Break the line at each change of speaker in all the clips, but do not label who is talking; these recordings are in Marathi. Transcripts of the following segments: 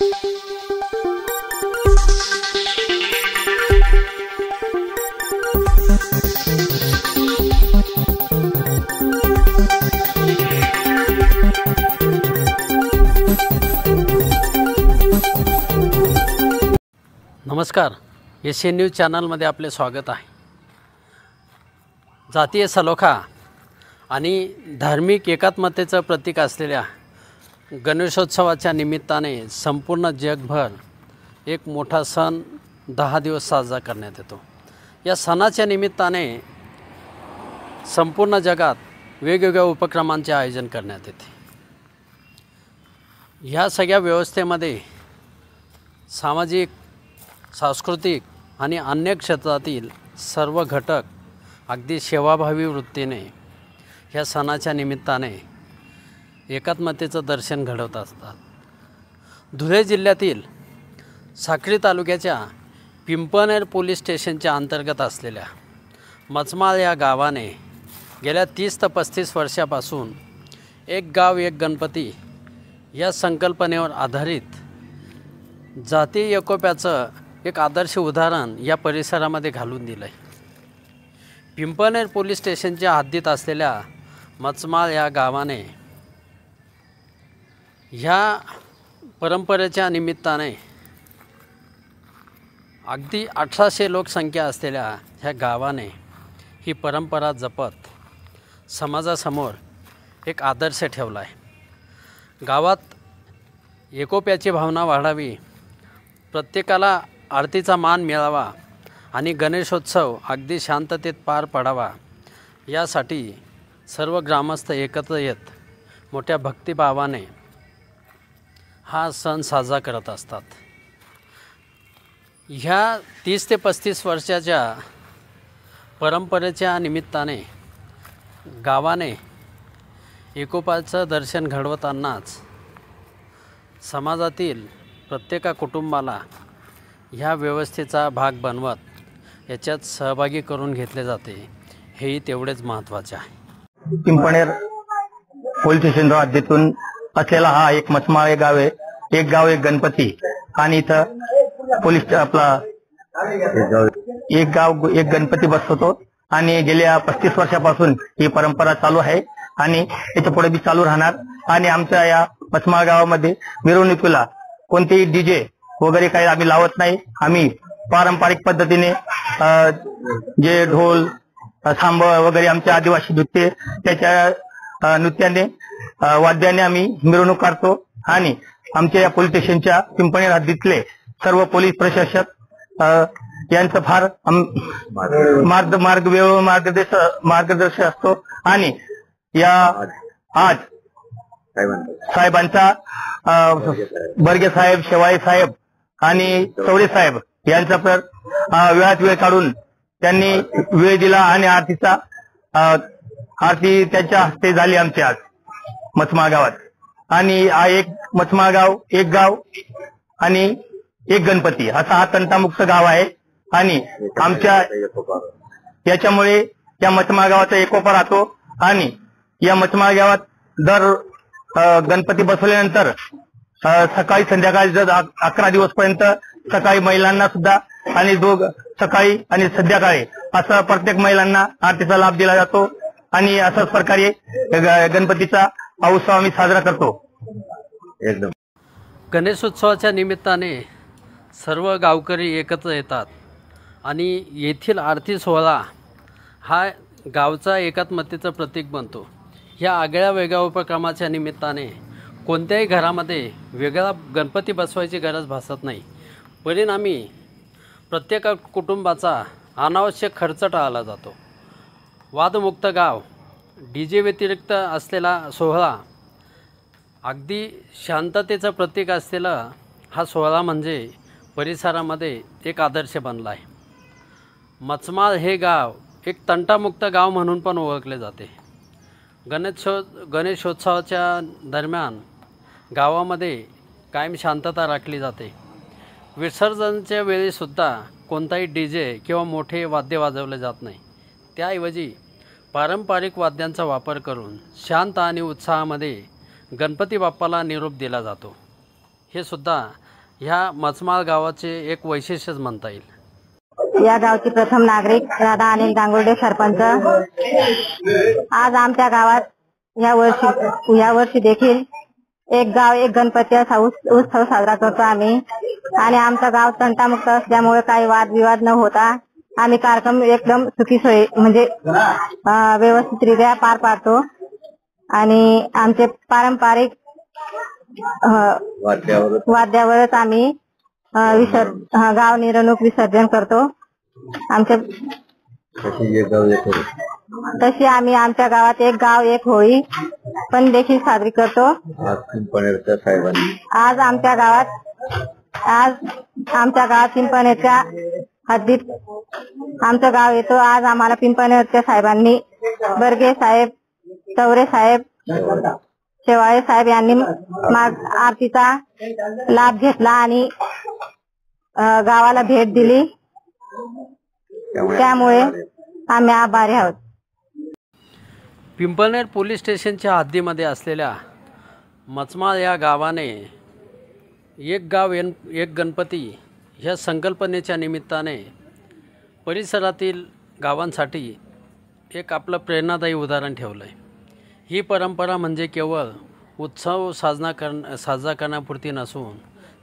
नमस्कार, एशियन न्यूज चॅनलमध्ये आपले स्वागत आहे। जातीय सलोखा आणि धार्मिक एकात्मतेचं प्रतीक असलेल्या गणेशोत्सवाच्या निमित्ताने संपूर्ण जगभर एक मोठा सण 10 दिवस साजरा करण्यात येतो। या सणाच्या निमित्ताने संपूर्ण जगात वेगवेगळ्या उपक्रमांचे आयोजन करण्यात येते। ह्या सगळ्या व्यवस्थेमध्ये सामाजिक, सांस्कृतिक आणि अन्य क्षेत्रातील सर्व घटक अगदी सेवाभावी वृत्तीने ह्या सणाच्या निमित्ताने एकात्मतेचं दर्शन घडवत असतात। धुळे जिल्ह्यातील साक्री तालुक्याच्या पिंपळनेर पोलीस स्टेशनच्या अंतर्गत असलेल्या मचमाळ या गावाने गेल्या 30 ते 35 वर्षापासून एक गाव एक गणपती या संकल्पनेवर आधारित जाती एकोप्याचं एक आदर्श उदाहरण या परिसरामध्ये घालून दिलं आहे। पिंपळनेर पोलीस स्टेशनच्या हद्दीत असलेल्या मचमाळ या गावाने ह्या परंपरेच्या निमित्ताने अगदी 1800 लोकसंख्या असलेल्या ह्या गावाने ही परंपरा जपत समाजासमोर एक आदर्श ठेवला आहे। गावात एकोप्याची भावना वाढावी, प्रत्येकाला आरतीचा मान मिळावा आणि गणेशोत्सव अगदी शांततेत पार पडावा यासाठी सर्व ग्रामस्थ एकत्र येत मोठ्या भक्तिभावाने हा सण साजरा करत असतात। ह्या 30 ते 35 वर्षाच्या परंपरेच्या निमित्ताने गावाने एकोप्याचं दर्शन घडवतानाच समाजातील प्रत्येक कुटुंबाला ह्या व्यवस्थेचा भाग बनवत याच्यात सहभागी करून घेतले जाते, हेही तेवढेच महत्त्वाचे आहे।
पिंपळनेर पोलीस स्टेशन हद्दीतून असलेला हा एक मचमाळ गाव आहे। एक गाव एक गणपती आणि इथं पोलीस आपला एक गाव एक गणपती बसवतो आणि गेल्या 35 वर्षापासून ही परंपरा चालू आहे आणि याच्या पुढे बी चालू राहणार। आणि आमच्या या मचमाळ गावामध्ये मिरवणुकीला कोणतेही डीजे वगैरे काही आम्ही लावत नाही। आम्ही पारंपरिक पद्धतीने जे ढोल थांब वगैरे आमच्या आदिवासी नृत्य त्याच्या नृत्याने वाद्याने आम्ही मिरवणूक काढतो आणि आमच्या या पोलीस स्टेशनच्या पिंपळनेर हद्दीतले सर्व पोलीस प्रशासक यांचं फार मार्गदर्शन असतो। आणि या आज साहेबांचा बर्गे साहेब, शेवाळे साहेब आणि चौरे साहेब यांचा वेळात वेळ काढून त्यांनी वेळ दिला आणि आरती त्यांच्या हस्ते झाली आमच्या आज मचमाळ गावात। आणि हा एक मचमाळ गाव एक गाव आणि एक गणपती असा हा तंटामुक्त गाव आहे। आणि आमच्या याच्यामुळे या मचमाळ गावाचा एकोपा राहतो। आणि या मचमाळ गावात दर गणपती बसवल्यानंतर सकाळी संध्याकाळी 11 दिवसपर्यंत सकाळी महिलांना सुद्धा आणि सकाळी आणि संध्याकाळी असं प्रत्येक महिलांना आरतीचा लाभ दिला जातो। आणि अशाच प्रकारे गणपतीचा उत्सव आम्ही साजरा करतो। एकदम
गणेशोत्सवाच्या निमित्ताने सर्व गावकरी एकत्र येतात आणि येथील आरती सोहळा हा गावचा एकात्मतेचं प्रतीक बनतो। ह्या आगळ्या वेगळ्या उपक्रमाच्या निमित्ताने कोणत्याही घरामध्ये वेगळा गणपती बसवायची गरज भासत नाही। परिणामी प्रत्येक कुटुंबाचा अनावश्यक खर्च टाळला जातो। वादमुक्त गाव, डीजे व्यतिरिक्त असलेला सोहळा, अगदी शांततेचं प्रतीक असलेला हा सोहळा म्हणजे परिसरामध्ये एक आदर्श बनला आहे। मचमाळ हे गाव एक तंटामुक्त गाव म्हणून पण ओळखले जाते। गणेशोत्सवाच्या दरम्यान गावामध्ये कायम शांतता राखली जाते। विसर्जनाच्या वेळीसुद्धा कोणताही डीजे किंवा मोठे वाद्य वाजवले जात नाही। त्याऐवजी पारंपरिक वाद्यांचा वापर करून शांत आणि उत्साहामध्ये गणपती बाप्पाला निरोप दिला जातो। हे सुद्धा ह्या मचमाळ गावाचे एक वैशिष्ट्यच म्हणता येईल।
या गावची प्रथम नागरिक राधा अनिल गांगुर्डे सरपंच। आज आमच्या गावात या वर्षी देखील एक गाव एक गणपती असा उत्सव साजरा करतो आम्ही। आणि आमचं गाव तंटामुक्त असल्यामुळे काही वादविवाद न होता आम्ही कार्यक्रम एकदम सुखीसोयी म्हणजे व्यवस्थितरित्या पार पाडतो। आणि आमचे पारंपरिक वाद्यावरच आम्ही गाव मिरवणूक विसर्जन करतो। तशी आम्ही आमच्या गावात एक गाव एक होळी पण देखील साजरी करतो। आज आमच्या गावात पिंपळनेरच्या हद्दीत आमचं गाव येतो। आज आम्हाला पिंपळनेरच्या साहेबांनी बर्गे साहेब, चौरे साहेब, शेवाळे साहेब यांनी आरतीचा लाभ घेतला आणि गावाला भेट दिली, त्यामुळे आम्ही आभारी आहोत।
पिंपळनेर पोलीस स्टेशनच्या हद्दीमध्ये असलेल्या मचमाळ या गावाने एक गाव एक गणपती ह्या संकल्पनेच्या निमित्ताने परिसरातील गावांसाठी एक आपलं प्रेरणादायी उदाहरण ठेवलं आहे। ही परंपरा म्हणजे केवळ उत्सव साजरा करण्यापुरती नसून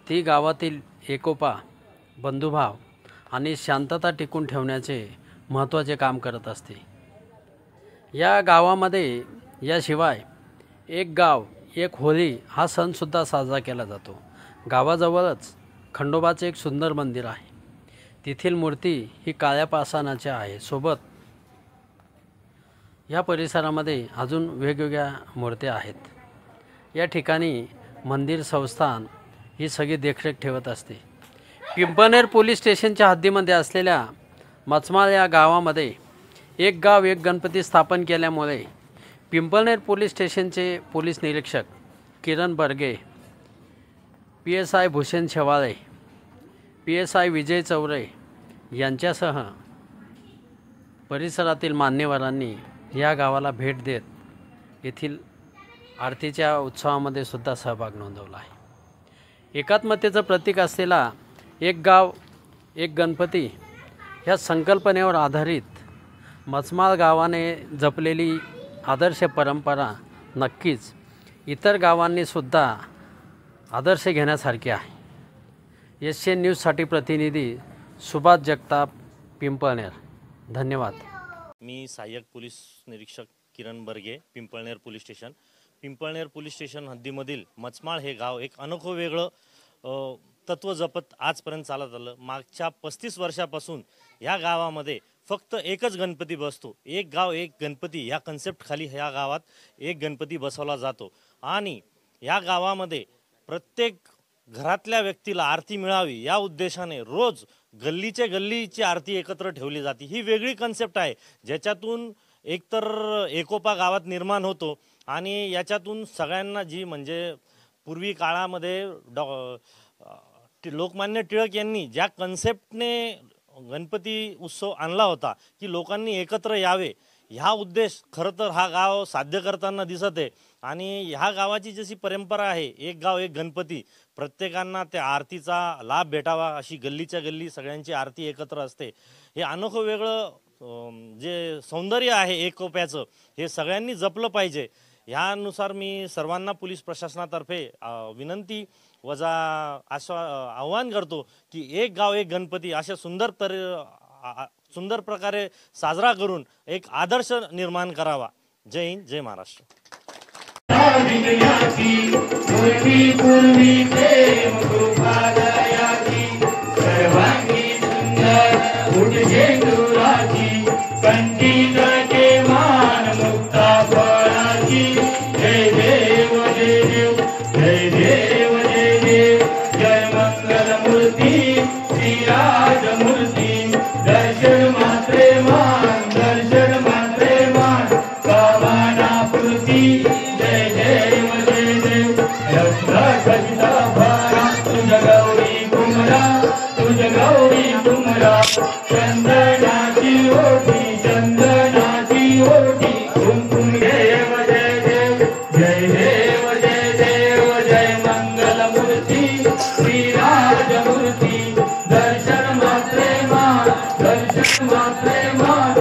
ती गावातील एकोपा, बंधुभाव आणि शांतता टिकून ठेवण्याचे महत्त्वाचे काम करत असते। या गावामध्ये याशिवाय एक गाव एक होळी हा सणसुद्धा साजरा केला जातो। गावाजवळच खंडोबाचे एक सुंदर मंदिर आहे। तेथील मूर्ती ही काळ्या पाषाणाची आहे। सोबत या परिसरामध्ये अजून वेगवेगळ्या मूर्त्या आहेत। या ठिकाणी मंदिर संस्थान ही सगळी देखरेख ठेवत असते। पिंपळनेर पोलीस स्टेशनच्या हद्दीमध्ये असलेल्या मचमाळ या गावामध्ये एक गाव एक गणपती स्थापन केल्यामुळे पिंपळनेर पोलीस स्टेशनचे पोलीस निरीक्षक किरण बर्गे, PSI भूषण शेवाळे, PSI विजय चौरे यांच्यासह परिसरातील मान्यवरांनी या गावाला भेट देत येथील आरतीच्या उत्सवामध्ये सुद्धा सहभाग नोंदवला आहे। एकात्मतेचं प्रतीक असलेला एक गाव एक गणपती ह्या संकल्पनेवर आधारित मचमाळ गावाने जपलेली आदर्श परंपरा नक्कीच इतर गावांनी सुद्धा आदर्श घेण्यासारखी आहे। SN न्यूजसाठी प्रतिनिधी सुभाष जगताप, पिंपळनेर। धन्यवाद।
मी सहाय्यक पोलीस निरीक्षक Kiran Barge, Pimpalner police station. Pimpalner police station हद्दीमधील मचमाळ हे गाव एक अनोखं वेगळं तत्व जपत आजपर्यंत चालत आलं। मागच्या 35 वर्षापासून ह्या गावामध्ये फक्त एकच गणपती बसतो। एक गाव एक गणपती ह्या कन्सेप्ट खाली ह्या गावात एक गणपती बसवला जातो आणि ह्या गावामध्ये प्रत्येक घरातल्या व्यक्तीला आरती मिळावी या उद्देशाने रोज गल्लीची आरती एकत्र ठेवली जाते। ही वेगळी कन्सेप्ट आहे ज्याच्यातून एकतर एकोपा गावात निर्माण होतो आणि याच्यातून सगळ्यांना जी म्हणजे पूर्वी काळामध्ये लोकमान्य टिळक यांनी ज्या कन्सेप्टने गणपती उत्सव आणला होता की लोकांनी एकत्र यावे, ह्या उद्देश खरं तर हा गाव साध्य करताना दिसत आहे। आणि ह्या गावाची जशी परंपरा आहे एक गाव एक गणपती, प्रत्येकांना त्या आरतीचा लाभ भेटावा अशी गल्लीच्या गल्ली सगळ्यांची आरती एकत्र असते। हे अनोखं वेगळं जे सौंदर्य आहे एकोप्याचं हे सगळ्यांनी जपलं पाहिजे। ह्यानुसार मी सर्वांना पोलीस प्रशासनातर्फे विनंती वजा आव्हान करतो की एक गाव एक गणपती अशा सुंदर प्रकारे साजरा करून एक आदर्श निर्माण करावा। जय हिंद, जय महाराष्ट्र।
जय देव जय देव जय मंगल मूर्ती श्री राम। दर्शन मात्रे मा